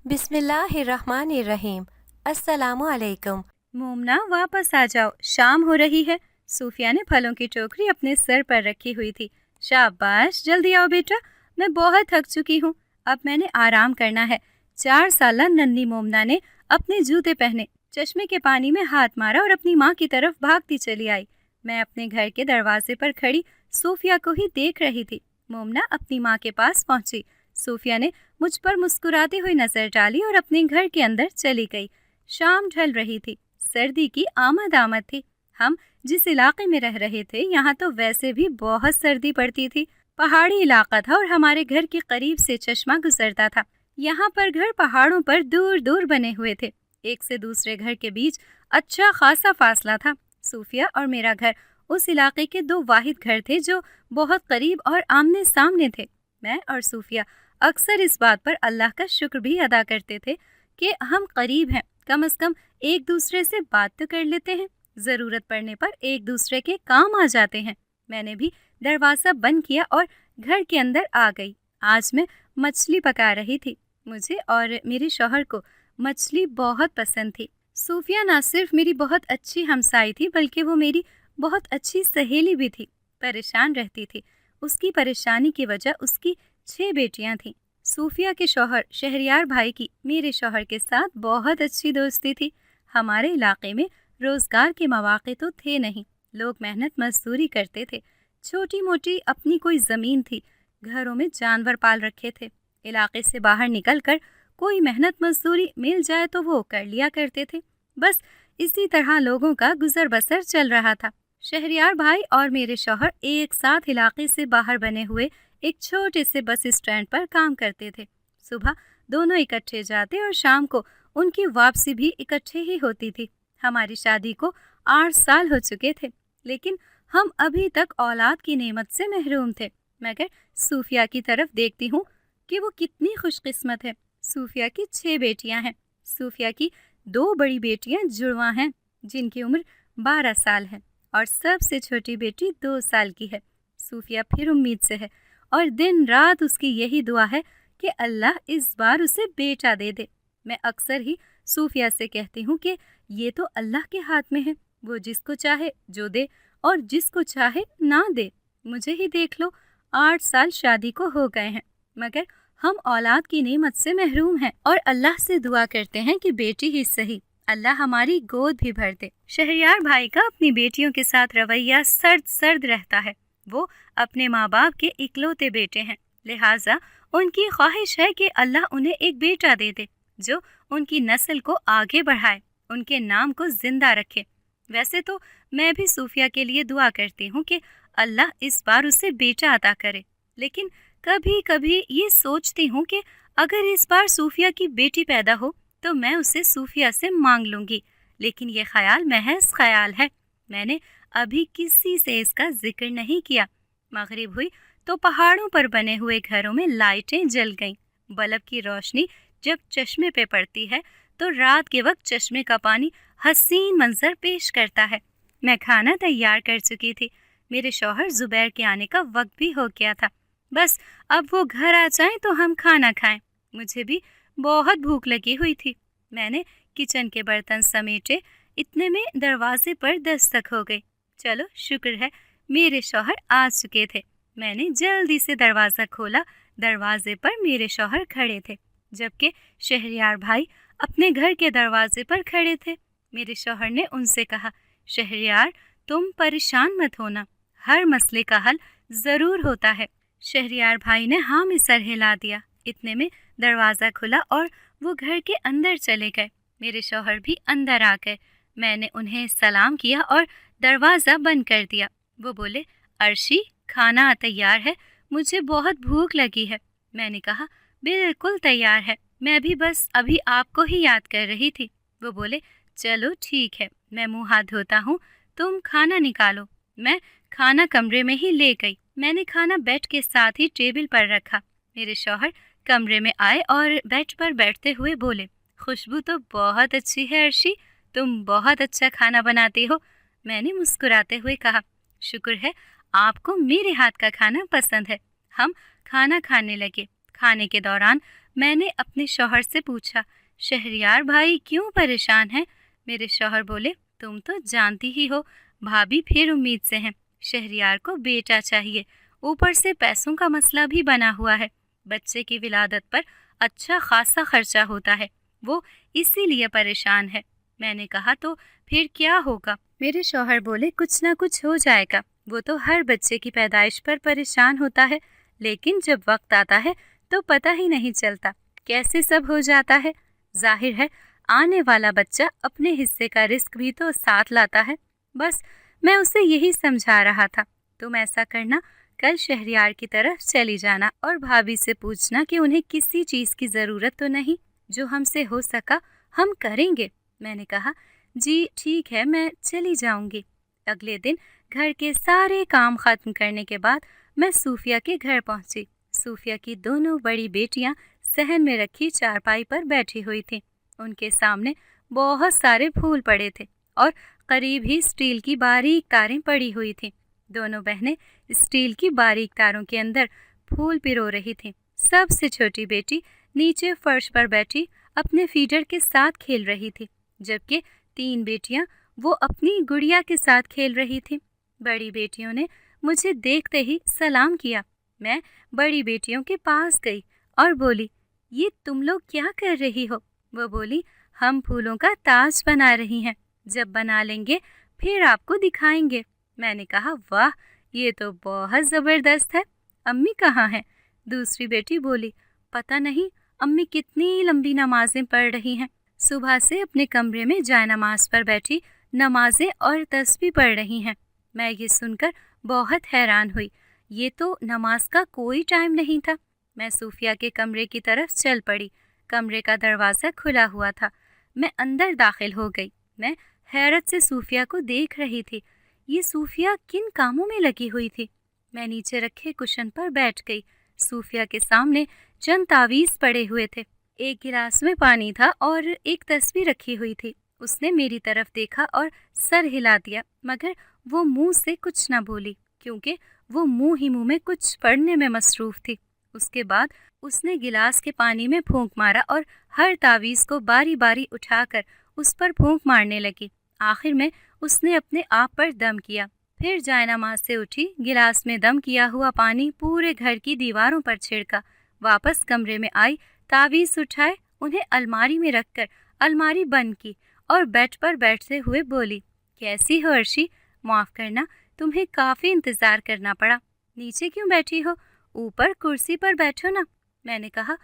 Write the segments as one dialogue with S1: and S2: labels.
S1: بسم اللہ الرحمن الرحیم۔ السلام علیکم۔
S2: مومنا واپس آ جاؤ، شام ہو رہی ہے۔ صوفیہ نے پھلوں کی ٹوکری اپنے سر پر رکھی ہوئی تھی۔ شاباش، جلدی آؤ بیٹا، میں بہت تھک چکی ہوں، اب میں نے آرام کرنا ہے۔ 4 سالہ ننھی مومنا نے اپنے جوتے پہنے، چشمے کے پانی میں ہاتھ مارا اور اپنی ماں کی طرف بھاگتی چلی آئی۔ میں اپنے گھر کے دروازے پر کھڑی صوفیہ کو ہی دیکھ رہی تھی۔ مومنا اپنی ماں کے پاس پہنچی۔ صوفیہ نے مجھ پر مسکراتی ہوئی نظر ڈالی اور اپنے گھر کے اندر چلی گئی۔ شام ڈھل رہی تھی، سردی کی آمد تھی۔ ہم جس علاقے میں رہ رہے تھے یہاں تو ویسے بھی بہت سردی پڑتی تھی۔ پہاڑی علاقہ تھا اور ہمارے گھر کے قریب سے چشمہ گزرتا تھا۔ یہاں پر گھر پہاڑوں پر دور دور بنے ہوئے تھے، ایک سے دوسرے گھر کے بیچ اچھا خاصا فاصلہ تھا۔ صوفیہ اور میرا گھر اس علاقے کے 2 واحد گھر تھے جو بہت قریب اور آمنے سامنے تھے۔ میں اور صوفیہ اکثر اس بات پر اللہ کا شکر بھی ادا کرتے تھے کہ ہم قریب ہیں، کم از کم ایک دوسرے سے بات تو کر لیتے ہیں، ضرورت پڑنے پر ایک دوسرے کے کام آ جاتے ہیں۔ میں نے بھی دروازہ بند کیا اور گھر کے اندر آ گئی۔ آج میں مچھلی پکا رہی تھی۔ مجھے اور میرے شوہر کو مچھلی بہت پسند تھی۔ صوفیہ نہ صرف میری بہت اچھی ہمسائی تھی بلکہ وہ میری بہت اچھی سہیلی بھی تھی۔ پریشان رہتی تھی، اس کی پریشانی کی وجہ اس کی 6 بیٹیاں تھیں۔ صوفیہ کے شوہر شہریار بھائی کی میرے شوہر کے ساتھ بہت اچھی دوستی تھی۔ ہمارے علاقے میں روزگار کے مواقع تو تھے نہیں، لوگ محنت مزدوری کرتے تھے۔ چھوٹی موٹی اپنی کوئی زمین تھی، گھروں میں جانور پال رکھے تھے۔ علاقے سے باہر نکل کر کوئی محنت مزدوری مل جائے تو وہ کر لیا کرتے تھے۔ بس اسی طرح لوگوں کا گزر بسر چل رہا تھا۔ شہریار بھائی اور میرے شوہر ایک ساتھ علاقے سے باہر بنے ہوئے ایک چھوٹے سے بس اسٹینڈ پر کام کرتے تھے۔ صبح دونوں اکٹھے جاتے اور شام کو ان کی واپسی بھی اکٹھے ہی ہوتی تھی۔ ہماری شادی کو 8 سال ہو چکے تھے، لیکن ہم ابھی تک اولاد کی نعمت سے محروم تھے۔ مگر صوفیہ کی طرف دیکھتی ہوں کہ وہ کتنی خوش قسمت ہے۔ صوفیہ کی 6 بیٹیاں ہیں۔ صوفیہ کی 2 بڑی بیٹیاں جڑواں ہیں جن کی عمر 12 سال ہے اور سب سے چھوٹی بیٹی 2 سال کی ہے۔ صوفیہ پھر امید سے ہے اور دن رات اس کی یہی دعا ہے کہ اللہ اس بار اسے بیٹا دے دے۔ میں اکثر ہی صوفیہ سے کہتی ہوں کہ یہ تو اللہ کے ہاتھ میں ہے، وہ جس کو چاہے جو دے اور جس کو چاہے نہ دے۔ مجھے ہی دیکھ لو، 8 سال شادی کو ہو گئے ہیں مگر ہم اولاد کی نعمت سے محروم ہیں اور اللہ سے دعا کرتے ہیں کہ بیٹی ہی صحیح، اللہ ہماری گود بھی بھر دے۔ شہریار بھائی کا اپنی بیٹیوں کے ساتھ رویہ سرد رہتا ہے۔ وہ اپنے ماں باپ کے اکلوتے بیٹے ہیں، لہٰذا ان کی خواہش ہے کہ اللہ انہیں ایک بیٹا دے دے جو ان کی نسل کو آگے بڑھائے، ان کے نام کو زندہ رکھے۔ ویسے تو میں بھی صوفیہ کے لیے دعا کرتی ہوں کہ اللہ اس بار اسے بیٹا عطا کرے، لیکن کبھی کبھی یہ سوچتی ہوں کہ اگر اس بار صوفیہ کی بیٹی پیدا ہو تو میں اسے صوفیہ سے مانگ لوں گی، لیکن یہ خیال محض خیال ہے۔ میں نے ابھی کسی سے اس کا ذکر نہیں کیا۔ مغرب ہوئی تو پہاڑوں پر بنے ہوئے گھروں میں لائٹیں جل گئیں۔ بلب کی روشنی جب چشمے پہ پڑتی ہے تو رات کے وقت چشمے کا پانی حسین منظر پیش کرتا ہے۔ میں کھانا تیار کر چکی تھی۔ میرے شوہر زبیر کے آنے کا وقت بھی ہو گیا تھا، بس اب وہ گھر آ جائیں تو ہم کھانا کھائیں۔ مجھے بھی بہت بھوک لگی ہوئی تھی۔ میں نے کچن کے برتن سمیٹے، اتنے میں دروازے پر دستک ہو گئی۔ چلو شکر ہے میرے شوہر آ چکے تھے۔ میں نے جلدی سے دروازہ کھولا۔ دروازے پر میرے شوہر کھڑے تھے جبکہ شہریار بھائی اپنے گھر کے دروازے پر کھڑے تھے۔ میرے شوہر نے ان سے کہا، شہریار تم پریشان مت ہونا، ہر مسئلے کا حل ضرور ہوتا ہے۔ شہریار بھائی نے ہاں میں سر ہلا دیا۔ اتنے میں دروازہ کھلا اور وہ گھر کے اندر چلے گئے۔ میرے شوہر بھی اندر آ گئے۔ میں نے انہیں سلام کیا اور دروازہ بند کر دیا۔ وہ بولے، عرشی کھانا تیار ہے، مجھے بہت بھوک لگی ہے۔ میں نے کہا بالکل تیار ہے، میں بھی بس ابھی آپ کو ہی یاد کر رہی تھی۔ وہ بولے، چلو ٹھیک ہے، میں منہ ہاتھ دھوتا ہوں، تم کھانا نکالو۔ میں کھانا کمرے میں ہی لے گئی۔ میں نے کھانا بیڈ کے ساتھ ہی ٹیبل پر رکھا۔ میرے شوہر کمرے میں آئے اور بیڈ پر بیٹھتے ہوئے بولے، خوشبو تو بہت اچھی ہے عرشی، تم بہت اچھا کھانا بناتی ہو۔ میں نے مسکراتے ہوئے کہا، شکر ہے آپ کو میرے ہاتھ کا کھانا پسند ہے۔ ہم کھانا کھانے لگے۔ کھانے کے دوران میں نے اپنے شوہر سے پوچھا، شہریار بھائی کیوں پریشان ہیں؟ میرے شوہر بولے، تم تو جانتی ہی ہو، بھابھی پھر امید سے ہیں، شہریار کو بیٹا چاہیے، اوپر سے پیسوں کا مسئلہ بھی بنا ہوا ہے، بچے کی ولادت پر اچھا خاصا خرچہ ہوتا ہے، وہ اسی لیے پریشان ہے۔ میں نے کہا تو پھر کیا ہوگا؟ میرے شوہر بولے، کچھ نہ کچھ ہو جائے گا، وہ تو ہر بچے کی پیدائش پر پریشان ہوتا ہے، لیکن جب وقت آتا ہے تو پتہ ہی نہیں چلتا کیسے سب ہو جاتا ہے۔ ظاہر ہے آنے والا بچہ اپنے حصے کا رزق بھی تو ساتھ لاتا ہے۔ بس میں اسے یہی سمجھا رہا تھا۔ تم ایسا کرنا، کل شہریار کی طرف چلی جانا اور بھابھی سے پوچھنا کہ انہیں کسی چیز کی ضرورت تو نہیں، جو ہم سے ہو سکا ہم کریں گے۔ میں نے کہا، جی ٹھیک ہے، میں چلی جاؤں گی۔ اگلے دن گھر کے سارے کام ختم کرنے کے بعد میں صوفیہ کے گھر پہنچی۔ صوفیہ کی دونوں بڑی بیٹیاں صحن میں رکھی چارپائی پر بیٹھی ہوئی تھیں۔ ان کے سامنے بہت سارے پھول پڑے تھے اور قریب ہی اسٹیل کی باریک تاریں پڑی ہوئی تھیں۔ دونوں بہنیں اسٹیل کی باریک تاروں کے اندر پھول پرو رہی تھیں۔ سب سے چھوٹی بیٹی نیچے فرش پر بیٹھی اپنے فیڈر کے ساتھ کھیل رہی تھی، جبکہ 3 بیٹیاں وہ اپنی گڑیا کے ساتھ کھیل رہی تھیں۔ بڑی بیٹیوں نے مجھے دیکھتے ہی سلام کیا۔ میں بڑی بیٹیوں کے پاس گئی اور بولی، یہ تم لوگ کیا کر رہی ہو؟ وہ بولی، ہم پھولوں کا تاج بنا رہی ہیں، جب بنا لیں گے پھر آپ کو دکھائیں گے۔ میں نے کہا، واہ، یہ تو بہت زبردست ہے، امی کہاں ہیں؟ دوسری بیٹی بولی، پتہ نہیں امی کتنی لمبی نمازیں پڑھ رہی ہیں، صبح سے اپنے کمرے میں جائے نماز پر بیٹھی نمازیں اور تسبیح پڑھ رہی ہیں۔ میں یہ سن کر بہت حیران ہوئی، یہ تو نماز کا کوئی ٹائم نہیں تھا۔ میں صوفیہ کے کمرے کی طرف چل پڑی۔ کمرے کا دروازہ کھلا ہوا تھا۔ میں اندر داخل ہو گئی۔ میں حیرت سے صوفیہ کو دیکھ رہی تھی۔ یہ صوفیہ کن کاموں میں لگی ہوئی تھی؟ میں نیچے رکھے کشن پر بیٹھ گئی۔ صوفیہ کے سامنے چند تعویذ پڑے ہوئے تھے، ایک گلاس میں پانی تھا اور ایک تسبیح رکھی ہوئی تھی۔ اس نے میری طرف دیکھا اور سر ہلا دیا، مگر وہ منہ سے کچھ نہ بولی، کیونکہ وہ منہ میں کچھ پڑھنے میں مصروف تھی۔ اس کے بعد اس نے گلاس کے پانی میں پھونک مارا اور ہر تعویذ کو باری باری اٹھا کر اس پر پھونک مارنے لگی۔ آخر میں اس نے اپنے آپ پر دم کیا، پھر جائے نماز سے اٹھی، گلاس میں دم کیا ہوا پانی پورے گھر کی دیواروں پر چھڑکا، واپس کمرے میں آئی، تعویذ اٹھائے، انہیں الماری میں رکھ کر الماری بند کی اور بیڈ پر بیٹھتے ہوئے بولی، کیسی ہو عرشی؟ معاف کرنا، تمہیں کافی انتظار کرنا پڑا۔ نیچے کیوں بیٹھی ہو؟ اوپر کرسی پر بیٹھو نا۔ میں نے کہا،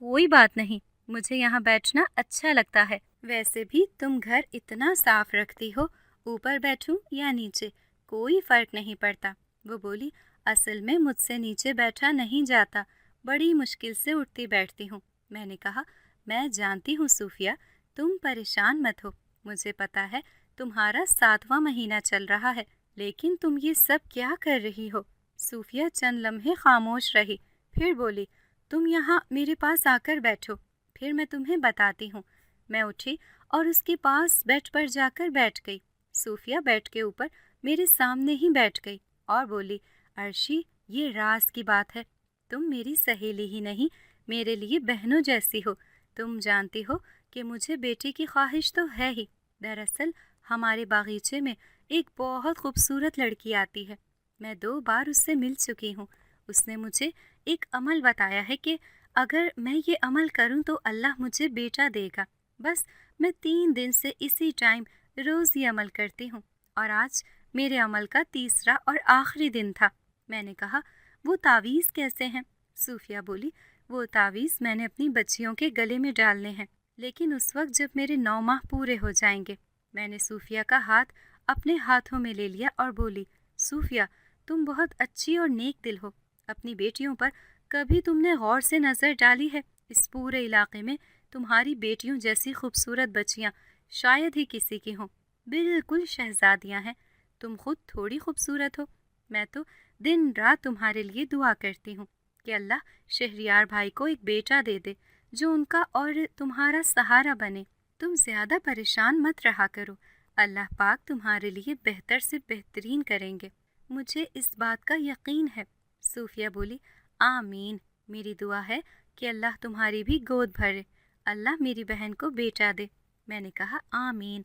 S2: کوئی بات نہیں، مجھے یہاں بیٹھنا اچھا لگتا ہے، ویسے بھی تم گھر اتنا صاف رکھتی ہو، اوپر بیٹھوں یا نیچے کوئی فرق نہیں پڑتا۔ وہ بولی، اصل میں مجھ سے نیچے بیٹھا نہیں جاتا، بڑی مشکل سے اٹھتی بیٹھتی ہوں۔ میں نے کہا، میں جانتی ہوں صوفیہ، تم پریشان مت ہو، مجھے پتا ہے تمہارا 7واں مہینہ چل رہا ہے، لیکن تم یہ سب کیا کر رہی ہو؟ صوفیہ چند لمحے خاموش رہی، پھر بولی، تم یہاں میرے پاس آ کر بیٹھو، پھر میں تمہیں بتاتی ہوں۔ میں اٹھی اور اس کے پاس بیڈ پر جا کر بیٹھ گئی۔ صوفیہ بیڈ کے اوپر میرے سامنے ہی بیٹھ گئی اور بولی، عرشی، یہ راز کی بات ہے، تم میری سہیلی ہی نہیں، میرے لیے بہنوں جیسی ہو۔ تم جانتی ہو کہ مجھے بیٹی کی خواہش تو ہے ہی۔ دراصل ہمارے باغیچے میں ایک بہت خوبصورت لڑکی آتی ہے، میں 2 بار اس سے مل چکی ہوں۔ اس نے مجھے ایک عمل بتایا ہے کہ اگر میں یہ عمل کروں تو اللہ مجھے بیٹا دے گا۔ بس میں 3 دن سے اسی ٹائم روز یہ عمل کرتی ہوں، اور آج میرے عمل کا 3را اور آخری دن تھا۔ میں نے کہا، وہ تعویذ کیسے ہیں؟ صوفیہ بولی، وہ تعویذ میں نے اپنی بچیوں کے گلے میں ڈالنے ہیں، لیکن اس وقت جب میرے 9 ماہ پورے ہو جائیں گے۔ میں نے صوفیہ کا ہاتھ اپنے ہاتھوں میں لے لیا اور بولی، صوفیہ، تم بہت اچھی اور نیک دل ہو، اپنی بیٹیوں پر کبھی تم نے غور سے نظر ڈالی ہے؟ اس پورے علاقے میں تمہاری بیٹیوں جیسی خوبصورت بچیاں شاید ہی کسی کی ہوں، بالکل شہزادیاں ہیں، تم خود تھوڑی خوبصورت ہو۔ میں تو دن رات تمہارے لیے دعا کرتی ہوں کہ اللہ شہریار بھائی کو ایک بیٹا دے دے جو ان کا اور تمہارا سہارا بنے۔ تم زیادہ پریشان مت رہا کرو، اللہ پاک تمہارے لیے بہتر سے بہترین کریں گے، مجھے اس بات کا یقین ہے۔ صوفیہ بولی، آمین، میری دعا ہے کہ اللہ تمہاری بھی گود بھرے، اللہ میری بہن کو بیٹا دے۔ میں نے کہا آمین۔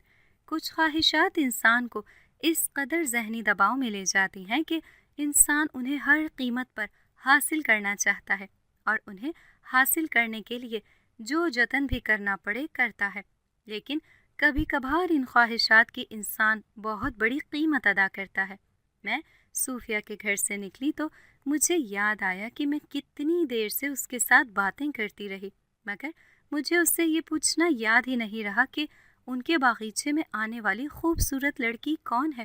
S2: کچھ خواہشات انسان کو اس قدر ذہنی دباؤ میں لے جاتی ہیں کہ انسان انہیں ہر قیمت پر حاصل کرنا چاہتا ہے اور انہیں حاصل کرنے کے لیے جو جتن بھی کرنا پڑے کرتا ہے، لیکن کبھی کبھار ان خواہشات کی انسان بہت بڑی قیمت ادا کرتا ہے۔ میں صوفیہ کے گھر سے نکلی تو مجھے یاد آیا کہ میں کتنی دیر سے اس کے ساتھ باتیں کرتی رہی، مگر مجھے اس سے یہ پوچھنا یاد ہی نہیں رہا کہ ان کے باغیچے میں آنے والی خوبصورت لڑکی کون ہے۔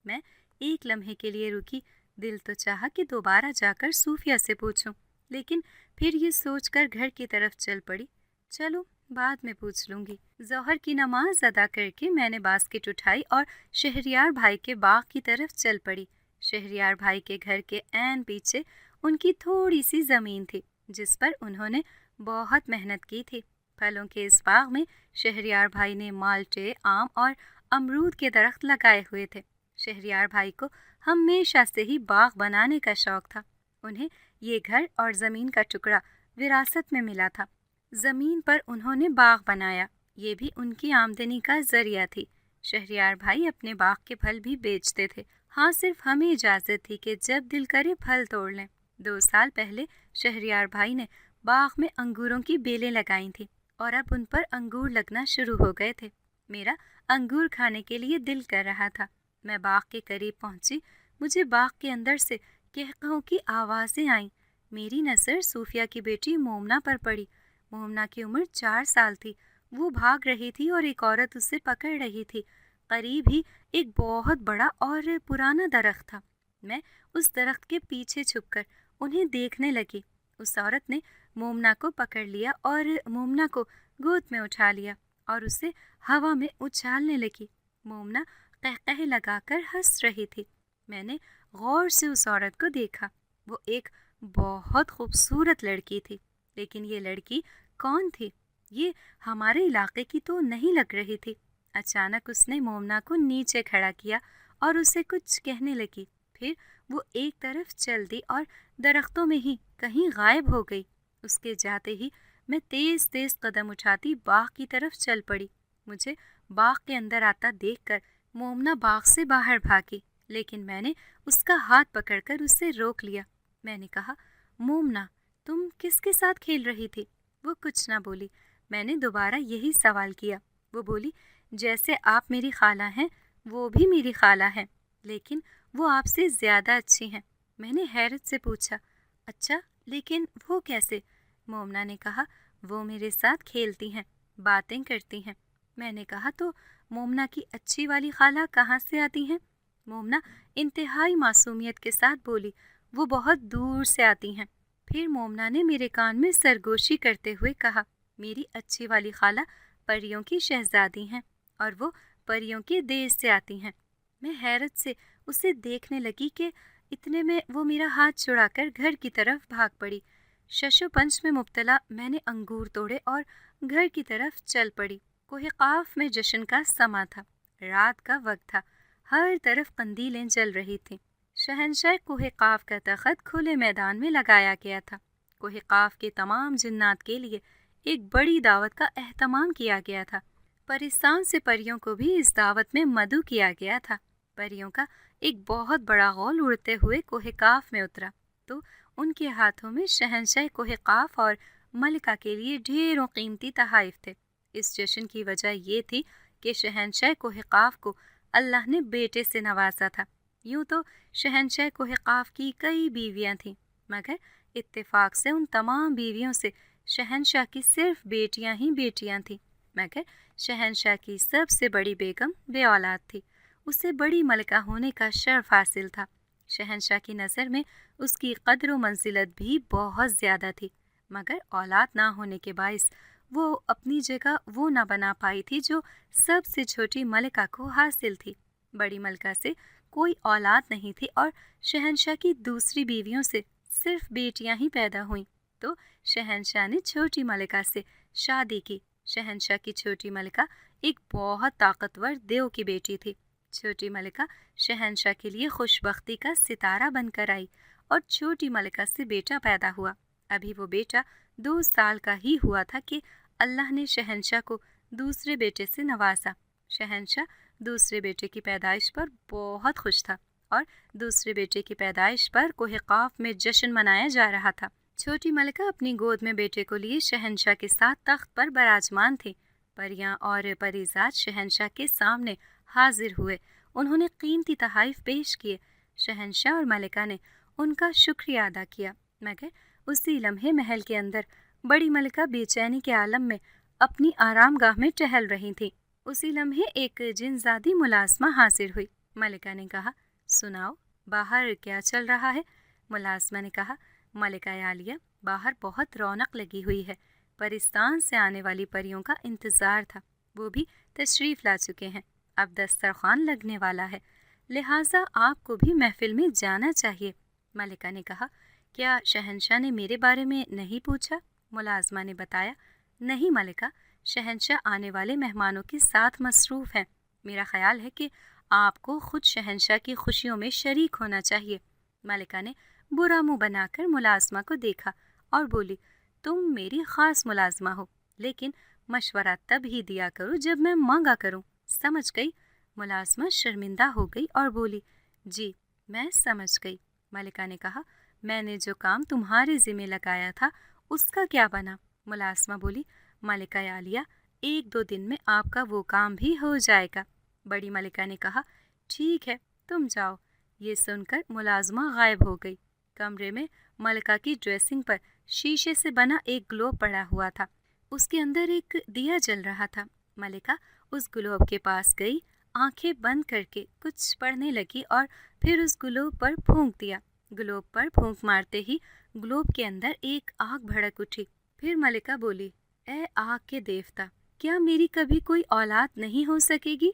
S2: میں ایک لمحے کے لیے رکی، دل تو چاہا کہ دوبارہ جا کر صوفیہ سے پوچھوں، لیکن پھر یہ سوچ کر گھر کی طرف چل پڑی، چلو بعد میں پوچھ لوں گی۔ ظہر کی نماز ادا کر کے میں نے باسکٹ اٹھائی اور شہریار بھائی کے باغ کی طرف چل پڑی۔ شہریار بھائی کے گھر کے عین پیچھے ان کی تھوڑی سی زمین تھی جس پر انہوں نے بہت محنت کی تھی۔ پھلوں کے اس باغ میں شہریار بھائی نے مالٹے، آم اور امرود کے درخت لگائے ہوئے تھے۔ شہریار بھائی کو ہمیشہ سے ہی باغ بنانے کا شوق تھا۔ انہیں یہ گھر اور زمین کا ٹکڑا وراثت میں ملا تھا۔ زمین پر انہوں نے باغ بنایا، یہ بھی ان کی آمدنی کا ذریعہ تھی۔ شہریار بھائی اپنے باغ کے پھل بھی بیچتے تھے، ہاں صرف ہمیں اجازت تھی کہ جب دل کرے پھل توڑ لیں۔ 2 سال پہلے شہریار بھائی نے باغ میں انگوروں کی بیلیں لگائی تھیں اور اب ان پر انگور لگنا شروع ہو گئے تھے۔ میرا انگور کھانے کے لیے دل کر رہا تھا۔ میں باغ کے قریب پہنچی، مجھے باغ کے اندر سے قہقہوں کی آوازیں آئیں۔ میری نظر صوفیہ کی بیٹی مومنہ پر پڑی۔ مومنہ کی عمر 4 سال تھی، وہ بھاگ رہی تھی اور ایک عورت اسے پکڑ رہی تھی۔ قریب ہی ایک بہت بڑا اور پرانا درخت تھا۔ میں اس درخت کے پیچھے چھپ کر انہیں دیکھنے لگی۔ اس عورت نے مومنہ کو پکڑ لیا اور مومنہ کو گود میں اٹھا لیا اور اسے ہوا میں اچھالنے لگی۔ مومنہ قہقہے لگا کر ہنس رہی تھی۔ میں نے غور سے اس عورت کو دیکھا، وہ ایک بہت خوبصورت لڑکی تھی، لیکن یہ لڑکی کون تھی؟ یہ ہمارے علاقے کی تو نہیں لگ رہی تھی۔ اچانک اس نے مومنہ کو نیچے کھڑا کیا اور اسے کچھ کہنے لگی، پھر وہ ایک طرف چل دی اور درختوں میں ہی کہیں غائب ہو گئی۔ اس کے جاتے ہی میں تیز تیز قدم اٹھاتی باغ کی طرف چل پڑی۔ مجھے باغ کے اندر آتا دیکھ کر مومنہ باغ سے باہر بھاگی، لیکن میں نے اس کا ہاتھ پکڑ کر اسے روک لیا۔ میں نے کہا، مومنہ تم کس کے ساتھ کھیل رہی تھی؟ وہ کچھ نہ بولی۔ میں نے دوبارہ یہی سوال کیا۔ وہ بولی، جیسے آپ میری خالہ ہیں وہ بھی میری خالہ ہیں، لیکن وہ آپ سے زیادہ اچھی ہیں۔ میں نے حیرت سے پوچھا، اچھا لیکن وہ کیسے؟ مومنہ نے کہا، وہ میرے ساتھ کھیلتی ہیں، باتیں کرتی ہیں۔ میں نے کہا، تو مومنہ کی اچھی والی خالہ کہاں سے آتی ہیں؟ مومنہ انتہائی معصومیت کے ساتھ بولی، وہ بہت دور سے آتی ہیں۔ پھر مومنہ نے میرے کان میں سرگوشی کرتے ہوئے کہا، میری اچھی والی خالہ پریوں کی شہزادی ہیں اور وہ پریوں کے دیش سے آتی ہیں۔ میں حیرت سے اسے دیکھنے لگی کہ اتنے میں وہ میرا ہاتھ چھڑا کر گھر کی طرف بھاگ پڑی۔ شش و پنج میں مبتلا میں نے انگور توڑے اور گھر کی طرف چل پڑی۔ کوہ قاف میں جشن کا سما تھا، رات کا وقت تھا، ہر طرف قندیلیں جل رہی تھیں۔ شہنشاہ کوہ قاف کا تخت کھلے میدان میں لگایا گیا تھا۔ کوہ قاف کے تمام جنات کے لیے ایک بڑی دعوت کا اہتمام کیا گیا تھا۔ پرستان سے پریوں کو بھی اس دعوت میں مدعو کیا گیا تھا۔ پریوں کا ایک بہت بڑا غول اڑتے ہوئے کوہ قاف میں اترا تو ان کے ہاتھوں میں شہنشاہ کوہ قاف اور ملکہ کے لیے ڈھیروں قیمتی تحائف تھے۔ اس جشن کی وجہ یہ تھی کہ شہنشاہ کوہ قاف کو اللہ نے بیٹے سے نوازا تھا۔ یوں تو شہنشاہ کوہ قاف کی کئی بیویاں تھیں، مگر اتفاق سے ان تمام بیویوں سے شہنشاہ کی صرف بیٹیاں ہی بیٹیاں تھیں، مگر شہنشاہ کی سب سے بڑی بیگم بے اولاد تھی۔ اسے بڑی ملکہ ہونے کا شرف حاصل تھا۔ شہنشاہ کی نظر میں اس کی قدر و منزلت بھی بہت زیادہ تھی، مگر اولاد نہ ہونے کے باعث وہ اپنی جگہ وہ نہ بنا پائی تھی جو سب سے چھوٹی ملکہ کو حاصل تھی۔ بڑی ملکہ سے کوئی اولاد نہیں تھی اور شہنشاہ کی دوسری بیویوں سے صرف بیٹیاں ہی پیدا ہوئیں، تو شہنشاہ نے چھوٹی ملکہ سے شادی کی۔ شہنشاہ کی چھوٹی ملکہ ایک بہت طاقتور دیو کی بیٹی تھی۔ چھوٹی ملکہ شہنشاہ کے لیے خوش بختی کا ستارہ بن کر آئی اور چھوٹی ملکہ سے بیٹا پیدا ہوا۔ ابھی وہ بیٹا 2 سال کا ہی ہوا تھا کہ اللہ نے شہنشاہ کو دوسرے بیٹے سے نوازا۔ شہنشاہ دوسرے بیٹے کی پیدائش پر بہت خوش تھا اور دوسرے بیٹے کی پیدائش پر کوہ قاف میں جشن منایا جا رہا تھا۔ چھوٹی ملکہ اپنی گود میں بیٹے کو لیے شہنشاہ کے ساتھ تخت پر براجمان تھی۔ پریاں اور پریزاد شہنشاہ کے سامنے حاضر ہوئے۔ انہوں نے قیمتی تحائف پیش کیے۔ شہنشاہ اور ملکہ نے ان کا شکریہ ادا کیا، مگر اسی لمحے محل کے اندر بڑی ملکہ بے چینی کے عالم میں اپنی آرام گاہ میں ٹہل رہی تھی۔ اسی لمحے ایک جن زادی ملازمہ حاضر ہوئی۔ ملکہ نے کہا، سناؤ، باہر کیا چل رہا ہے؟ ملازمہ نے کہا، ملکہ عالیہ، باہر بہت رونق لگی ہوئی ہے۔ پرستان سے آنے والی پریوں کا انتظار تھا، وہ بھی تشریف لا چکے ہیں۔ اب دسترخوان لگنے والا ہے، لہٰذا آپ کو بھی محفل میں جانا چاہیے۔ ملکہ نے کہا، کیا شہنشاہ نے میرے بارے میں نہیں پوچھا؟ ملازمہ نے بتایا، نہیں ملکہ، شہنشاہ آنے والے مہمانوں کے ساتھ مصروف ہیں۔ میرا خیال ہے کہ آپ کو خود شہنشاہ کی خوشیوں میں شریک ہونا چاہیے۔ ملکہ نے برا منہ بنا کر ملازمہ کو دیکھا اور بولی، تم میری خاص ملازمہ ہو، لیکن مشورہ تب ہی دیا کرو جب میں مانگا کروں، سمجھ گئی؟ ملازمہ شرمندہ ہو گئی اور بولی، جی میں سمجھ گئی۔ ملکہ نے کہا، میں نے جو کام تمہارے ذمہ لگایا تھا اس کا کیا بنا؟ ملازمہ بولی، ملکہ عالیہ، 1-2 دن میں آپ کا وہ کام بھی ہو جائے گا۔ بڑی ملکہ نے کہا، ٹھیک ہے، تم جاؤ۔ یہ سن کر ملازمہ غائب ہو گئی۔ کمرے میں ملکہ کی ڈریسنگ پر شیشے سے بنا ایک گلوب پڑا ہوا تھا، اس کے اندر ایک دیا جل رہا تھا۔ ملکہ اس گلوب کے پاس گئی، آنکھیں بند کر کے کچھ پڑھنے لگی اور پھر اس گلوب پر پھونک دیا۔ گلوب پر پھونک مارتے ہی گلوب کے اندر ایک آگ بھڑک اٹھی۔ پھر ملکہ بولی، اے آگ کے دیوتا، کیا میری کبھی کوئی اولاد نہیں ہو سکے گی؟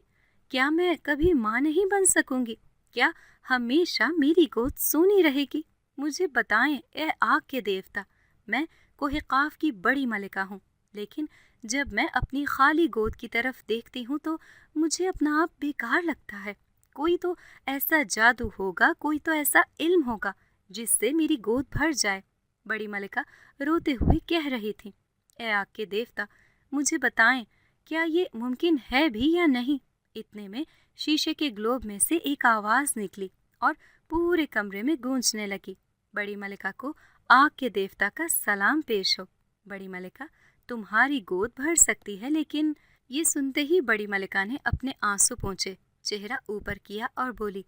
S2: کیا میں کبھی ماں نہیں بن سکوں گی؟ کیا ہمیشہ میری گود سونی رہے گی؟ مجھے بتائیں اے آگ کے دیوتا، میں کوہ قاف کی بڑی ملکہ ہوں، لیکن جب میں اپنی خالی گود کی طرف دیکھتی ہوں تو مجھے اپنا آپ بیکار لگتا ہے۔ کوئی تو ایسا جادو ہوگا، کوئی تو ایسا علم ہوگا جس سے میری گود بھر جائے۔ بڑی ملکہ روتے ہوئے کہہ رہی تھی، اے آگ کے دیوتا، مجھے بتائیں کیا یہ ممکن ہے بھی یا نہیں؟ اتنے میں شیشے کے گلوب میں سے ایک آواز نکلی اور پورے کمرے میں گونجنے لگی، بڑی ملکہ کو آگ کے دیوتا کا سلام پیش ہو۔ بڑی ملکہ، تمہاری گود بھر سکتی ہے، لیکن… یہ سنتے ہی بڑی ملکہ نے اپنے آنسو پونچھے، چہرہ اوپر کیا اور بولی،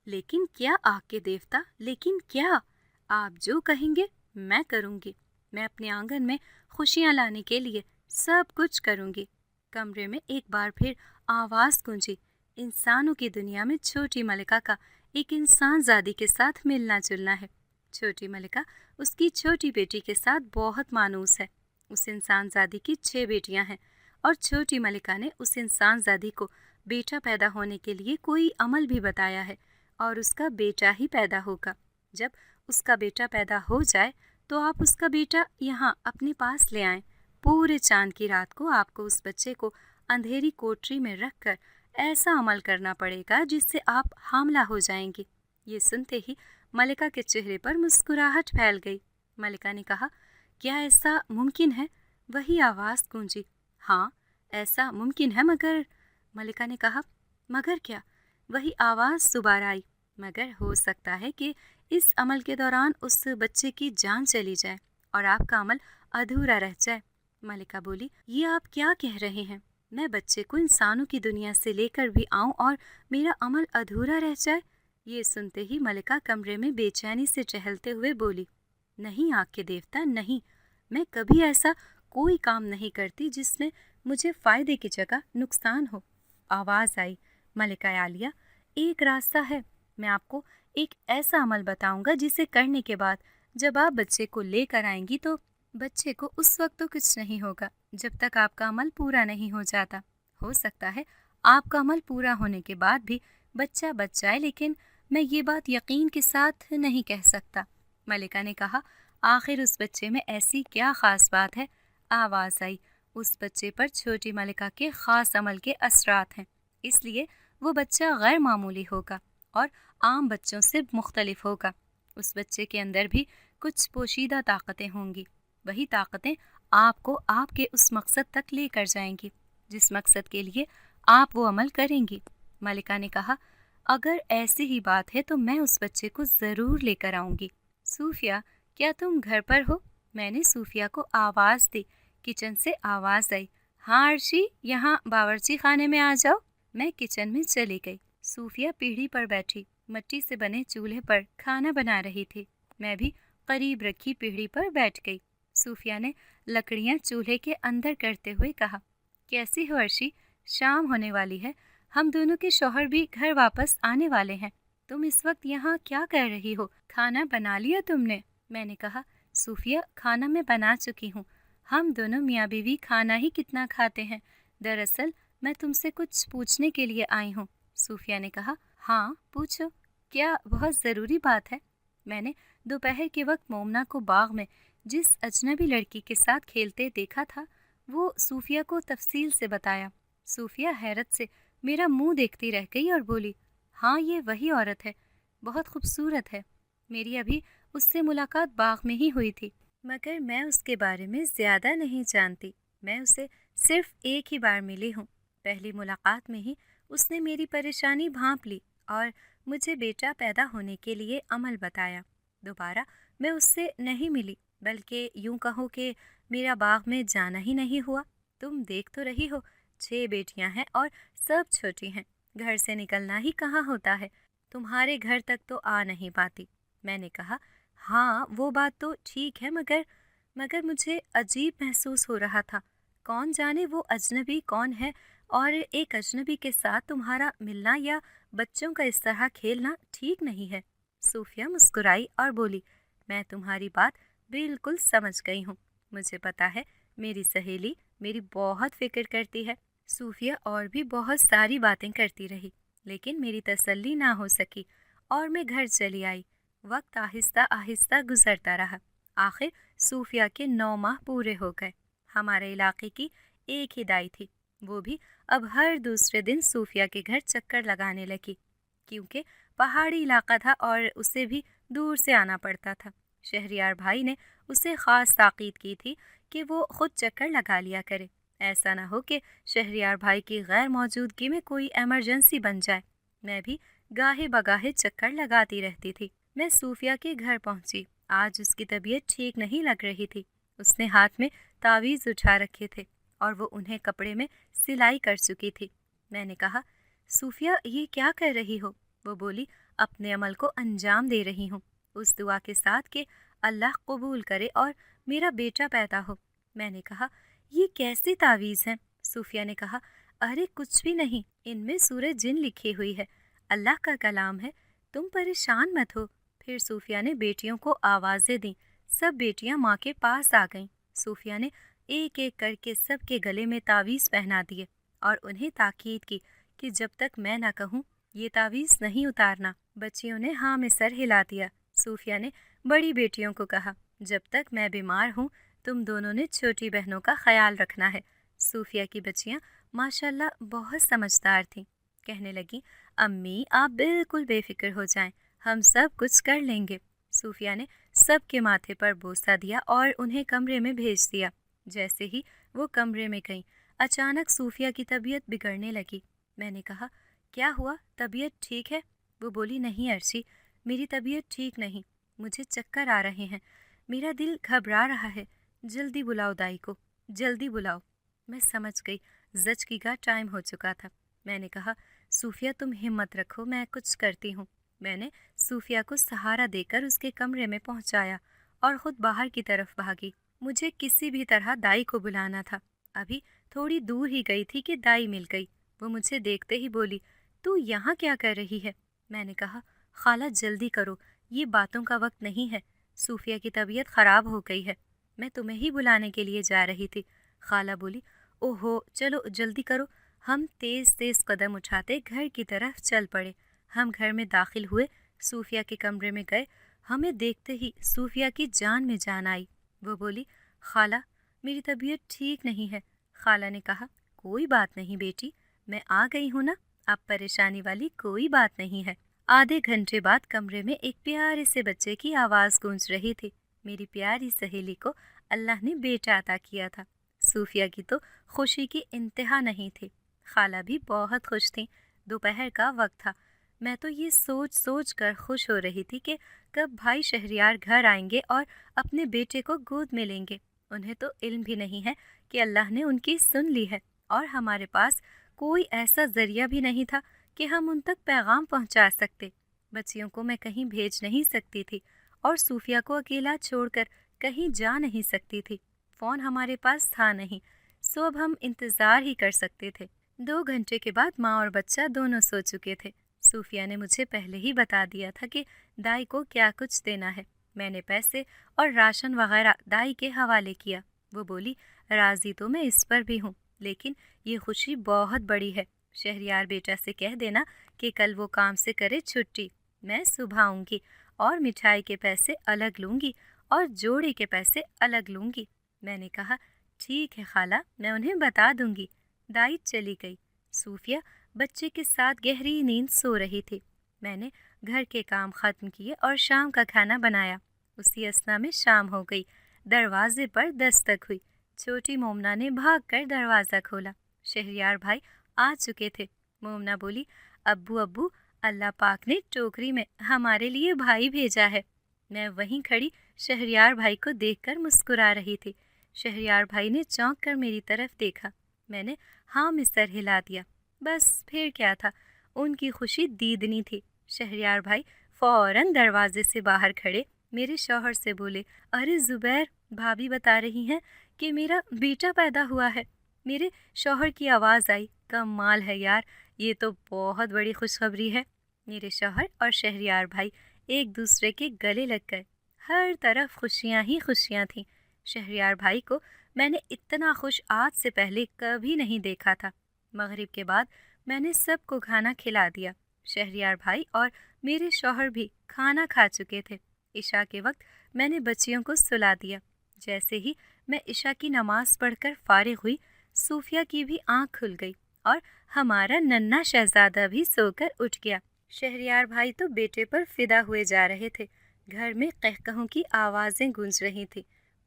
S2: لیکن کیا آگ کے دیوتا، لیکن کیا؟ آپ جو کہیں گے میں کروں گی۔ میں اپنے آنگن میں خوشیاں لانے کے لیے سب کچھ کروں گی۔ کمرے میں ایک بار پھر آواز گونجی، انسانوں کی دنیا میں چھوٹی ملکہ کا ایک انسان زادی کے ساتھ ملنا جلنا ہے۔ چھوٹی ملکہ اس کی چھوٹی بیٹی کے ساتھ بہت مانوس ہے۔ اس انسان زادی کی 6 بیٹیاں ہیں اور چھوٹی ملکہ نے اس انسان زادی کو بیٹا پیدا ہونے کے لیے کوئی عمل بھی بتایا ہے اور اس کا بیٹا ہی پیدا ہوگا۔ جب اس کا بیٹا پیدا ہو جائے تو آپ اس کا بیٹا یہاں اپنے پاس لے آئیں۔ پورے چاند کی رات کو آپ کو اس بچے کو اندھیری کوٹری میں رکھ کر ایسا عمل کرنا پڑے گا جس سے آپ حاملہ ہو جائیں گی۔ یہ سنتے ہی ملکہ کے چہرے پر مسکراہٹ پھیل گئی۔ ملکہ نے کہا، کیا ایسا ممکن ہے؟ وہی آواز گونجی، ہاں ایسا ممکن ہے، مگر… ملکہ نے کہا، مگر کیا؟ وہی آواز دوبارہ آئی، مگر ہو سکتا ہے کہ اس عمل کے دوران اس بچے کی جان چلی جائے اور آپ کا عمل ادھورا رہ جائے۔ ملکہ بولی، یہ آپ کیا کہہ رہے ہیں؟ میں بچے کو انسانوں کی دنیا سے لے کر بھی آؤں اور میرا عمل ادھورا رہ جائے؟ یہ سنتے ہی ملکہ کمرے میں بے چینی سے چہلتے ہوئے بولی، نہیں آگ کے دیوتا، نہیں، میں کبھی ایسا کوئی کام نہیں کرتی جس میں مجھے فائدے کی جگہ نقصان ہو۔ آواز آئی، ملکہ عالیہ، ایک راستہ ہے، میں آپ کو ایک ایسا عمل بتاؤں گا جسے کرنے کے بعد جب آپ بچے کو لے کر آئیں گی تو بچے کو اس وقت تو کچھ نہیں ہوگا جب تک آپ کا عمل پورا نہیں ہو جاتا۔ ہو سکتا ہے آپ کا عمل پورا ہونے کے بعد بھی بچہ بچ جائے، لیکن میں یہ بات یقین کے ساتھ نہیں کہہ سکتا۔ ملکہ نے کہا، آخر اس بچے میں ایسی کیا خاص بات ہے؟ آواز آئی، اس بچے پر چھوٹی ملکہ کے خاص عمل کے اثرات ہیں، اس لیے وہ بچہ غیر معمولی ہوگا اور عام بچوں سے مختلف ہوگا۔ اس بچے کے اندر بھی کچھ پوشیدہ طاقتیں ہوں گی۔ وہی طاقتیں آپ کو آپ کے اس مقصد تک لے کر جائیں گی جس مقصد کے لیے آپ وہ عمل کریں گی۔ ملکہ نے کہا، اگر ایسی ہی بات ہے تو میں اس بچے کو ضرور لے کر آؤں گی۔ صوفیہ، کیا تم گھر پر ہو؟ میں نے صوفیہ کو آواز دی۔ کچن سے آواز آئی، ہاں عرشی، یہاں باورچی خانے میں آ جاؤ۔ میں کچن میں چلی گئی۔ صوفیہ پیڑھی پر بیٹھی مٹی سے بنے چولہے پر کھانا بنا رہی تھی۔ میں بھی قریب رکھی پیڑھی پر بیٹھ گئی۔ صوفیہ نے لکڑیاں چولہے کے اندر کرتے ہوئے کہا، کیسی ہو عرشی؟ شام ہونے والی ہے، ہم دونوں کے شوہر بھی گھر واپس آنے والے ہیں، تم اس وقت یہاں کیا کر رہی ہو؟ کھانا بنا لیا تم نے؟ میں نے کہا، صوفیہ، کھانا میں بنا چکی ہوں، ہم دونوں میاں بیوی کھانا ہی کتنا کھاتے ہیں۔ دراصل میں تم سے کچھ پوچھنے کے لیے آئی ہوں۔ صوفیہ نے کہا، ہاں پوچھو، کیا بہت ضروری بات ہے؟ میں نے دوپہر کے وقت مومنہ کو باغ میں جس اجنبی لڑکی کے ساتھ کھیلتے دیکھا تھا وہ صوفیہ کو تفصیل سے بتایا۔ صوفیہ حیرت سے میرا منہ دیکھتی رہ گئی اور بولی، ہاں یہ وہی عورت ہے، بہت خوبصورت ہے، میری ابھی اس سے ملاقات باغ میں ہی ہوئی تھی، مگر میں اس کے بارے میں زیادہ نہیں جانتی، میں اسے صرف ایک ہی بار ملی ہوں۔ پہلی ملاقات میں ہی اس نے میری پریشانی بھانپ لی اور مجھے بیٹا پیدا ہونے کے لیے عمل بتایا۔ دوبارہ میں اس سے نہیں ملی، بلکہ یوں کہو کہ میرا باغ میں جانا ہی نہیں ہوا۔ تم دیکھ تو رہی ہو، 6 بیٹیاں ہیں اور سب چھوٹی ہیں، گھر سے نکلنا ہی کہاں ہوتا ہے، تمہارے گھر تک تو آ نہیں پاتی۔ میں نے کہا، ہاں وہ بات تو ٹھیک ہے، مگر مجھے عجیب محسوس ہو رہا تھا، کون جانے وہ اجنبی کون ہے، اور ایک اجنبی کے ساتھ تمہارا ملنا یا بچوں کا اس طرح کھیلنا ٹھیک نہیں ہے۔ صوفیہ مسکرائی اور بولی، میں تمہاری بات بالکل سمجھ گئی ہوں، مجھے پتا ہے میری سہیلی میری بہت فکر کرتی ہے۔ صوفیہ اور بھی بہت ساری باتیں کرتی رہی، لیکن میری تسلی نہ ہو سکی اور میں گھر چلی آئی۔ وقت آہستہ آہستہ گزرتا رہا، آخر صوفیہ کے 9 ماہ پورے ہو گئے۔ ہمارے علاقے کی ایک ہی دائی تھی، وہ بھی اب ہر دوسرے دن صوفیہ کے گھر چکر لگانے لگی، کیونکہ پہاڑی علاقہ تھا اور اسے بھی دور سے آنا پڑتا تھا۔ شہریار بھائی نے اسے خاص تاکید کی تھی کہ وہ خود چکر لگا لیا کرے، ایسا نہ ہو کہ شہریار بھائی کی غیر موجودگی میں کوئی ایمرجنسی بن جائے۔ میں بھی گاہے بگاہے چکر لگاتی رہتی تھی۔ میں صوفیہ کے گھر پہنچی۔ آج اس کی طبیعت ٹھیک نہیں لگ رہی تھی۔ اس نے ہاتھ میں تعویذ اٹھا رکھے تھے اور وہ انہیں کپڑے میں سلائی کر چکی تھی۔ میں نے کہا، صوفیہ یہ کیا کر رہی ہو؟ وہ بولی، اپنے عمل کو انجام دے رہی ہوں، اس دعا کے ساتھ کہ اللہ قبول کرے اور میرا بیٹا پیدا ہو۔ میں نے کہا، یہ کیسی تعویذ ہیں؟ صوفیہ نے کہا، ارے کچھ بھی نہیں، ان میں سورہ جن لکھی ہوئی ہے، اللہ کا کلام ہے، تم پریشان مت ہو۔ پھر صوفیہ نے بیٹیوں کو آوازیں دیں، سب بیٹیاں ماں کے پاس آ گئیں۔ صوفیہ نے ایک ایک کر کے سب کے گلے میں تعویذ پہنا دیے اور انہیں تاکید کی کہ جب تک میں نہ کہوں یہ تعویذ نہیں اتارنا۔ بچیوں نے ہاں میں سر ہلا دیا۔ صوفیہ نے بڑی بیٹیوں کو کہا، جب تک میں بیمار ہوں تم دونوں نے چھوٹی بہنوں کا خیال رکھنا ہے۔ صوفیہ کی بچیاں ماشاءاللہ بہت سمجھدار تھیں، کہنے لگیں، امی آپ بالکل بے فکر ہو جائیں، ہم سب کچھ کر لیں گے۔ صوفیہ نے سب کے ماتھے پر بوسہ دیا اور انہیں کمرے میں بھیج دیا۔ جیسے ہی وہ کمرے میں گئیں، اچانک صوفیہ کی طبیعت بگڑنے لگی۔ میں نے کہا، کیا ہوا، طبیعت ٹھیک ہے؟ وہ بولی، نہیں عرشی، میری طبیعت ٹھیک نہیں، مجھے چکر آ رہے ہیں، میرا دل گھبرا رہا ہے، جلدی بلاؤ دائی کو، جلدی بلاؤ۔ میں سمجھ گئی زچگی کا ٹائم ہو چکا تھا۔ میں نے کہا، صوفیہ تم ہمت رکھو، میں کچھ کرتی ہوں۔ میں نے صوفیہ کو سہارا دے کر اس کے کمرے میں پہنچایا اور خود باہر کی طرف بھاگی۔ مجھے کسی بھی طرح دائی کو بلانا تھا۔ ابھی تھوڑی دور ہی گئی تھی کہ دائی مل گئی۔ وہ مجھے دیکھتے ہی بولی، تو یہاں کیا کر رہی ہے؟ میں نے کہا، خالہ جلدی کرو، یہ باتوں کا وقت نہیں ہے، صوفیہ کی طبیعت خراب ہو گئی ہے، میں تمہیں ہی بلانے کے لیے جا رہی تھی۔ خالہ بولی، اوہو چلو جلدی کرو۔ ہم تیز تیز قدم اٹھاتے گھر کی طرف چل پڑے۔ ہم گھر میں داخل ہوئے، صوفیہ کے کمرے میں گئے، ہمیں دیکھتے ہی صوفیہ کی جان میں جان آئی۔ وہ بولی، خالہ میری طبیعت ٹھیک نہیں ہے۔ خالہ نے کہا، کوئی بات نہیں بیٹی، میں آ گئی ہوں نا، اب پریشانی والی کوئی بات نہیں ہے۔ آدھے گھنٹے بعد کمرے میں ایک پیارے سے بچے کی آواز گونج رہی تھی۔ میری پیاری سہیلی کو اللہ نے بیٹا عطا کیا تھا۔ صوفیہ کی تو خوشی کی انتہا نہیں تھی۔ خالہ بھی بہت خوش تھیں۔ دوپہر کا وقت تھا۔ میں تو یہ سوچ سوچ کر خوش ہو رہی تھی کہ کب بھائی شہریار گھر آئیں گے اور اپنے بیٹے کو گود میں لیں گے۔ انہیں تو علم بھی نہیں ہے کہ اللہ نے ان کی سن لی ہے، اور ہمارے پاس کوئی ایسا ذریعہ بھی نہیں تھا کہ ہم ان تک پیغام پہنچا سکتے۔ بچیوں کو میں کہیں بھیج نہیں سکتی تھی اور صوفیہ کو اکیلا چھوڑ کر کہیں جا نہیں سکتی تھی۔ فون ہمارے پاس تھا نہیں، سو اب ہم انتظار ہی کر سکتے تھے۔ 2 گھنٹے کے بعد ماں اور بچہ دونوں سو چکے تھے۔ صوفیہ نے مجھے پہلے ہی بتا دیا تھا کہ دائی کو کیا کچھ دینا ہے۔ میں نے پیسے اور راشن وغیرہ دائی کے حوالے کیا۔ وہ بولی، راضی تو میں اس پر بھی ہوں، لیکن یہ خوشی بہت بڑی ہے۔ شہریار بیٹا سے کہہ دینا کہ کل وہ کام سے کرے چھٹی، میں صبح آؤں گی اور مٹھائی کے پیسے الگ لوں گی اور جوڑے کے پیسے الگ لوں گی۔ میں نے کہا، ٹھیک ہے خالہ، میں انہیں بتا دوں گی۔ دائی چلی گئی۔ صوفیہ بچے کے ساتھ گہری نیند سو رہی تھی۔ میں نے گھر کے کام ختم کیے اور شام کا کھانا بنایا۔ اسی اثنا میں شام ہو گئی۔ دروازے پر دستک ہوئی۔ چھوٹی مومنا نے بھاگ کر دروازہ کھولا۔ شہریار بھائی آ چکے تھے۔ مومنا بولی، ابو اللہ پاک نے ٹوکری میں ہمارے لیے بھائی بھیجا ہے۔ میں وہیں کھڑی شہریار بھائی کو دیکھ کر مسکرا رہی تھی۔ شہریار بھائی نے چونک کر میری طرف دیکھا۔ میں نے ہاں میں سر ہلا دیا۔ بس پھر کیا تھا، ان کی خوشی دیدنی تھی۔ شہریار بھائی فوراً دروازے سے باہر کھڑے میرے شوہر سے بولے، ارے زبیر، بھابھی بتا رہی ہیں کہ میرا بیٹا پیدا ہوا ہے۔ میرے شوہر کی آواز آئی، کمال ہے یار، یہ تو بہت بڑی خوشخبری ہے۔ میرے شوہر اور شہریار بھائی ایک دوسرے کے گلے لگ گئے۔ ہر طرف خوشیاں ہی خوشیاں تھیں۔ شہریار بھائی کو میں نے اتنا خوش آج سے پہلے کبھی نہیں دیکھا تھا۔ مغرب کے بعد میں نے سب کو کھانا کھلا دیا۔ شہریار بھائی اور میرے شوہر بھی کھانا کھا چکے تھے۔ عشاء کے وقت میں نے بچیوں کو سلا دیا۔ جیسے ہی میں عشاء کی نماز پڑھ کر فارغ ہوئی، صوفیہ کی بھی آنکھ کھل گئی اور ہمارا ننھا شہزادہ بھی سو کر اٹھ گیا۔ شہریار بھائی تو بیٹے پر فدا ہوئے جا رہے تھے۔ گھر میں قہقہوں کی آوازیں گونج رہی تھیں۔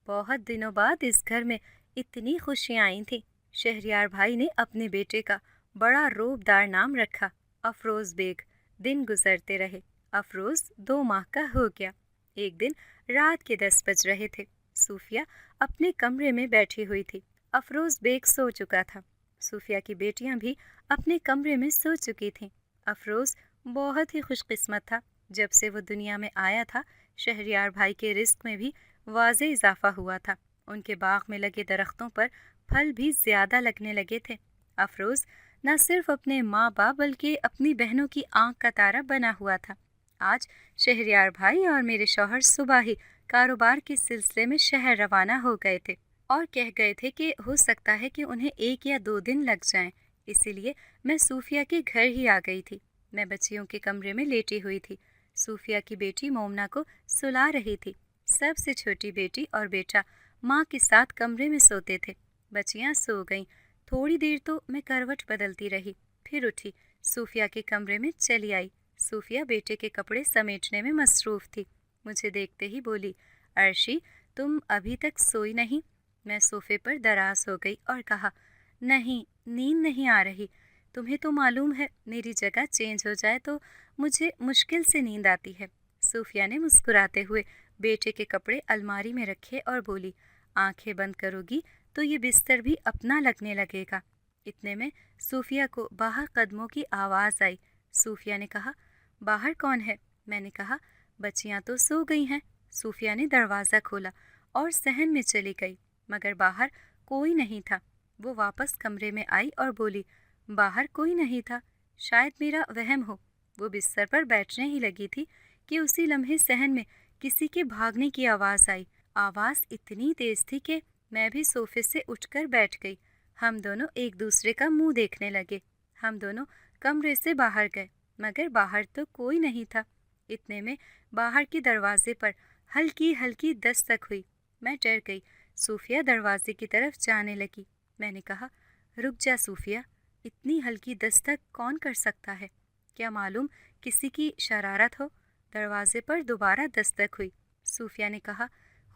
S2: بہت دنوں بعد اس گھر میں اتنی خوشیاں آئی تھیں۔ شہریار بھائی نے اپنے بیٹے کا بڑا روبدار نام رکھا، افروز بیگ۔ دن گزرتے رہے۔ افروز 2 ماہ کا ہو گیا۔ ایک دن رات کے 10 بج رہے تھے۔ صوفیہ اپنے کمرے میں بیٹھی ہوئی تھی۔ افروز بیگ سو چکا تھا۔ صوفیہ کی بیٹیاں بھی اپنے کمرے میں سو چکی تھیں۔ افروز بہت ہی خوش قسمت تھا۔ جب سے وہ دنیا میں آیا تھا، شہریار بھائی کے رزق میں بھی واضح اضافہ ہوا تھا۔ ان کے باغ میں لگے درختوں پر پھل بھی زیادہ لگنے لگے تھے۔ افروز نہ صرف اپنے ماں باپ بلکہ اپنی بہنوں کی آنکھ کا تارا بنا ہوا تھا۔ آج شہریار بھائی اور میرے شوہر صبح ہی کاروبار کے سلسلے میں شہر روانہ ہو گئے تھے اور کہہ گئے تھے کہ ہو سکتا ہے کہ انہیں 1 یا 2 دن لگ جائیں، اسی لیے میں صوفیہ کے گھر ہی آ گئی تھی۔ میں بچیوں کے کمرے میں لیٹی ہوئی تھی۔ صوفیہ کی بیٹی مومنا کو سلا رہی تھی۔ سب سے چھوٹی بیٹی اور بیٹا ماں کے ساتھ کمرے میں سوتے تھے۔ بچیاں سو گئیں۔ تھوڑی دیر تو میں کروٹ بدلتی رہی، پھر اٹھی صوفیہ کے کمرے میں چلی آئی۔ صوفیہ بیٹے کے کپڑے سمیٹنے میں مصروف تھی۔ مجھے دیکھتے ہی بولی، عرشی، تم ابھی تک سوئی نہیں؟ میں صوفے پر دراز ہو گئی اور کہا، نہیں، نیند نہیں آ رہی۔ تمہیں تو معلوم ہے میری جگہ چینج ہو جائے تو مجھے مشکل سے نیند آتی ہے۔ صوفیہ نے مسکراتے ہوئے بیٹے کے کپڑے الماری میں رکھے اور بولی، آنکھیں بند کرو گی تو یہ بستر بھی اپنا لگنے لگے گا۔ اتنے میں صوفیہ کو باہر قدموں کی آواز آئی۔ صوفیہ نے کہا، باہر کون ہے؟ میں نے کہا، بچیاں تو سو گئی ہیں۔ صوفیہ نے دروازہ کھولا اور صحن میں چلی گئی، مگر باہر کوئی نہیں تھا۔ وہ واپس کمرے میں آئی اور بولی، باہر کوئی نہیں تھا، شاید میرا وہم ہو۔ وہ بستر پر بیٹھنے ہی لگی تھی کہ اسی لمحے صحن میں کسی کے بھاگنے کی آواز آئی۔ آواز اتنی تیز تھی کہ میں بھی صوفے سے اٹھ کر بیٹھ گئی۔ ہم دونوں ایک دوسرے کا منہ دیکھنے لگے۔ ہم دونوں کمرے سے باہر گئے، مگر باہر تو کوئی نہیں تھا۔ اتنے میں باہر کے دروازے پر ہلکی ہلکی دستک ہوئی۔ میں ڈر گئی۔ صوفیہ دروازے کی طرف جانے لگی۔ میں نے کہا، رک جا صوفیہ، اتنی ہلکی دستک کون کر سکتا ہے؟ کیا معلوم کسی کی شرارت ہو؟ دروازے پر دوبارہ دستک ہوئی۔ صوفیہ نے کہا،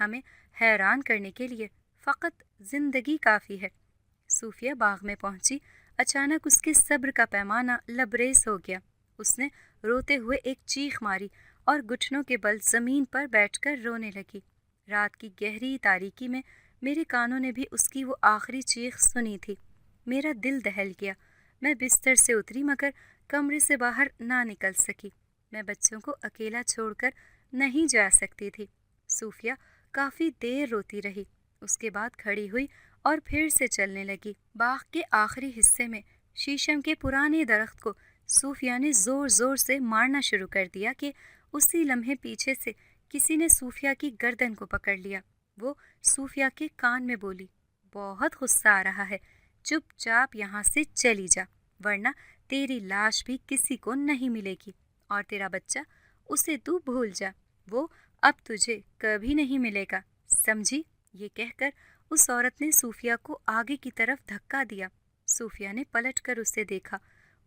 S2: ہمیں حیران کرنے کے لیے فقط زندگی کافی ہے۔ صوفیہ باغ میں پہنچی۔ اچانک اس کے صبر کا پیمانہ لبریز ہو گیا۔ اس نے روتے ہوئے ایک چیخ ماری اور گھٹنوں کے بل زمین پر بیٹھ کر رونے لگی۔ رات کی گہری تاریکی میں میرے کانوں نے بھی اس کی وہ آخری چیخ سنی تھی۔ میرا دل دہل گیا۔ میں بستر سے اتری مگر کمرے سے باہر نہ نکل سکی۔ میں بچوں کو اکیلا چھوڑ کر نہیں جا سکتی تھی۔ صوفیہ کافی دیر روتی رہی۔ اس کے بعد کھڑی ہوئی اور پھر سے چلنے لگی۔ باغ کے آخری حصے میں شیشم کے پرانے درخت کو صوفیہ نے زور زور سے مارنا شروع کر دیا کہ اسی لمحے پیچھے سے کسی نے صوفیہ کی گردن کو پکڑ لیا۔ وہ صوفیہ کے کان میں بولی، بہت غصہ آ رہا ہے، چپ چاپ یہاں سے چلی جا، ورنہ تیری لاش بھی کسی کو نہیں ملے گی، اور تیرا بچہ اسے تو بھول جا، وہ اب تجھے کبھی نہیں ملے گا، سمجھی؟ یہ کہہ کر اس عورت نے صوفیہ کو آگے کی طرف دھکا دیا۔ صوفیہ نے پلٹ کر اسے دیکھا۔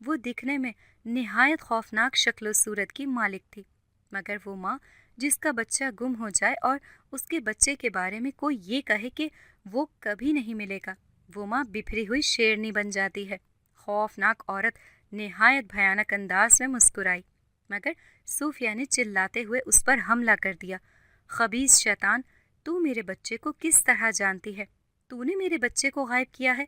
S2: وہ دکھنے میں نہایت خوفناک شکل و صورت کی مالک تھی، مگر وہ ماں جس کا بچہ گم ہو جائے اور اس کے بچے کے بارے میں کوئی یہ کہے کہ وہ کبھی نہیں ملے گا، وہ ماں بپھری ہوئی شیرنی بن جاتی ہے۔ خوفناک عورت نہایت بھیانک انداز میں مسکرائی، مگر صوفیہ نے چلاتے ہوئے اس پر حملہ کر دیا۔ خبیث شیطان، تو میرے بچے کو کس طرح جانتی ہے؟ تو نے میرے بچے کو غائب کیا ہے؟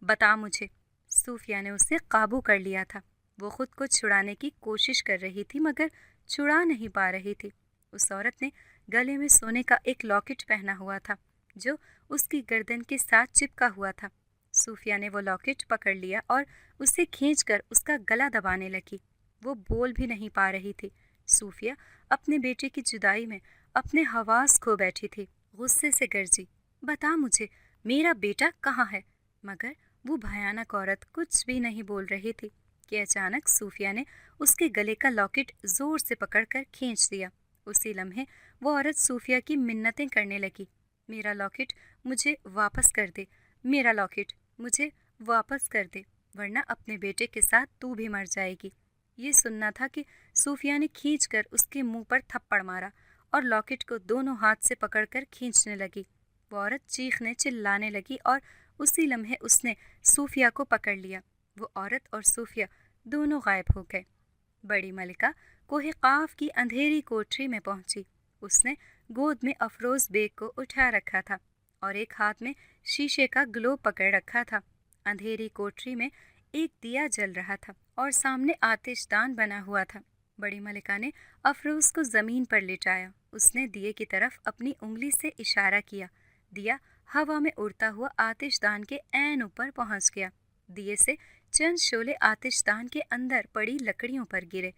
S2: بتا مجھے۔ صوفیہ نے اسے قابو کر لیا تھا۔ وہ خود کو چھڑانے کی کوشش کر رہی تھی مگر چھڑا نہیں پا رہی تھی۔ اس عورت نے گلے میں سونے کا ایک لاکٹ پہنا ہوا تھا جو اس کی گردن کے ساتھ چپکا ہوا تھا۔ صوفیہ نے وہ لاکٹ پکڑ لیا اور اسے کھینچ کر اس کا گلا دبانے لگی۔ وہ بول بھی نہیں پا رہی تھی۔ صوفیہ اپنے بیٹے کی جدائی میں اپنے حواس کھو بیٹھی تھی۔ غصے سے گرجی، بتا مجھے میرا بیٹا کہاں ہے؟ مگر وہ بھیانک عورت کچھ بھی نہیں بول رہی تھی کہ اچانک صوفیہ نے اس کے گلے کا لاکٹ زور سے پکڑ کر کھینچ دیا۔ اسی لمحے وہ عورت صوفیہ کی منتیں کرنے لگی، میرا لاکٹ مجھے واپس کر دے، میرا لاکٹ مجھے واپس کر دے، ورنہ اپنے بیٹے کے ساتھ تو بھی مر جائے گی۔ یہ سننا تھا کہ صوفیہ نے کھینچ کر اس کے منہ پر تھپڑ مارا اور لاکٹ کو دونوں ہاتھ سے پکڑ کر کھینچنے لگی۔ وہ عورت چیخنے چلانے لگی اور اسی لمحے اس نے صوفیہ کو پکڑ لیا۔ وہ عورت اور صوفیہ دونوں غائب ہو گئے۔ بڑی ملکہ کوہ قاف کی اندھیری کوٹری میں پہنچی۔ اس نے گود میں افروز بیگ کو اٹھا رکھا تھا اور ایک ہاتھ میں شیشے کا گلوب پکڑ رکھا تھا۔ اندھیری کوٹری میں ایک دیا جل رہا تھا اور سامنے آتش دان بنا ہوا تھا۔ بڑی ملکہ نے افروز کو زمین پر لٹایا۔ اس نے دیے کی طرف اپنی انگلی سے اشارہ کیا۔ دیا ہوا میں اڑتا ہوا آتش دان کے عین اوپر پہنچ گیا۔ دیے سے چند شعلے آتش دان کے اندر پڑی لکڑیوں پر گرے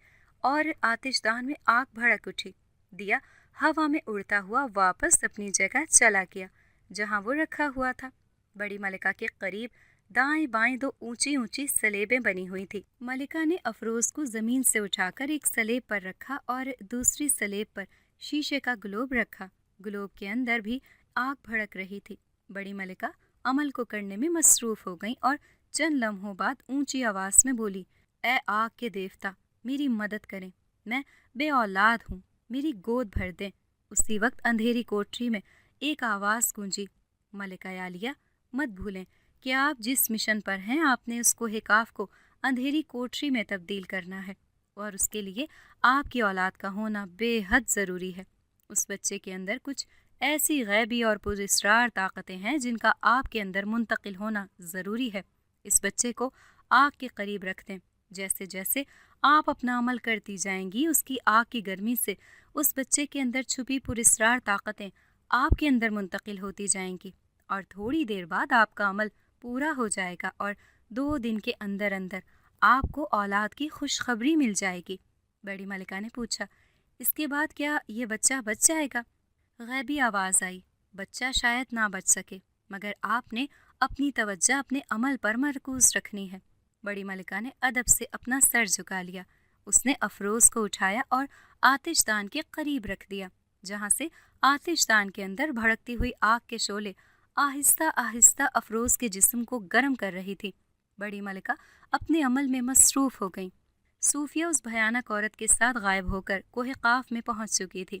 S2: اور آتش دان میں آگ بھڑک اٹھی۔ دیا ہوا میں اڑتا ہوا واپس اپنی جگہ چلا گیا جہاں وہ رکھا ہوا تھا۔ بڑی ملکہ کے قریب دائیں بائیں دو اونچی اونچی سلیبیں بنی ہوئی تھی۔ ملکہ نے افروز کو زمین سے اٹھا کر ایک سلیب پر رکھا اور دوسری سلیب پر شیشے کا گلوب رکھا۔ گلوب کے اندر بھی آگ بھڑک رہی تھی۔ بڑی ملکہ عمل کو کرنے میں مصروف ہو گئیں اور چند لمحوں بعد اونچی آواز میں بولی، اے آگ کے دیوتا، میری مدد کریں، میں بے اولاد ہوں، میری گود بھر دیں۔ اسی وقت اندھیری کوٹری میں ایک آواز گونجی، ملکہ عالیہ، مت بھولیں کہ آپ جس مشن پر ہیں آپ نے اس کوہ قاف کو اندھیری کوٹری میں تبدیل کرنا ہے اور اس کے لیے آپ کی اولاد کا ہونا بے حد ضروری ہے۔ اس بچے کے اندر کچھ ایسی غیبی اور پراسرار طاقتیں ہیں جن کا آپ کے اندر منتقل ہونا ضروری ہے۔ اس بچے کو آگ کے قریب رکھ دیں۔ جیسے جیسے آپ اپنا عمل کرتی جائیں گی اس کی آگ کی گرمی سے اس بچے کے اندر چھپی پراسرار طاقتیں آپ کے اندر منتقل ہوتی جائیں گی اور تھوڑی دیر بعد آپ کا عمل پورا ہو جائے گا اور 2 دن کے اندر اندر آپ کو اولاد کی خوشخبری مل جائے گی۔ بڑی ملکہ نے پوچھا، اس کے بعد کیا یہ بچہ بچ جائے گا؟ غیبی آواز آئی، بچہ شاید نہ بچ سکے مگر آپ نے اپنی توجہ اپنے عمل پر مرکوز رکھنی ہے۔ بڑی ملکہ نے ادب سے اپنا سر جھکا لیا۔ اس نے افروز کو اٹھایا اور آتش دان کے قریب رکھ دیا جہاں سے آتش دان کے اندر بھڑکتی ہوئی آگ کے شعلے آہستہ آہستہ افروز کے جسم کو گرم کر رہی تھی۔ بڑی ملکہ اپنے عمل میں مصروف ہو گئیں۔ صوفیہ اس بھیانک عورت کے ساتھ غائب ہو کر کوہ قاف میں پہنچ چکی تھی۔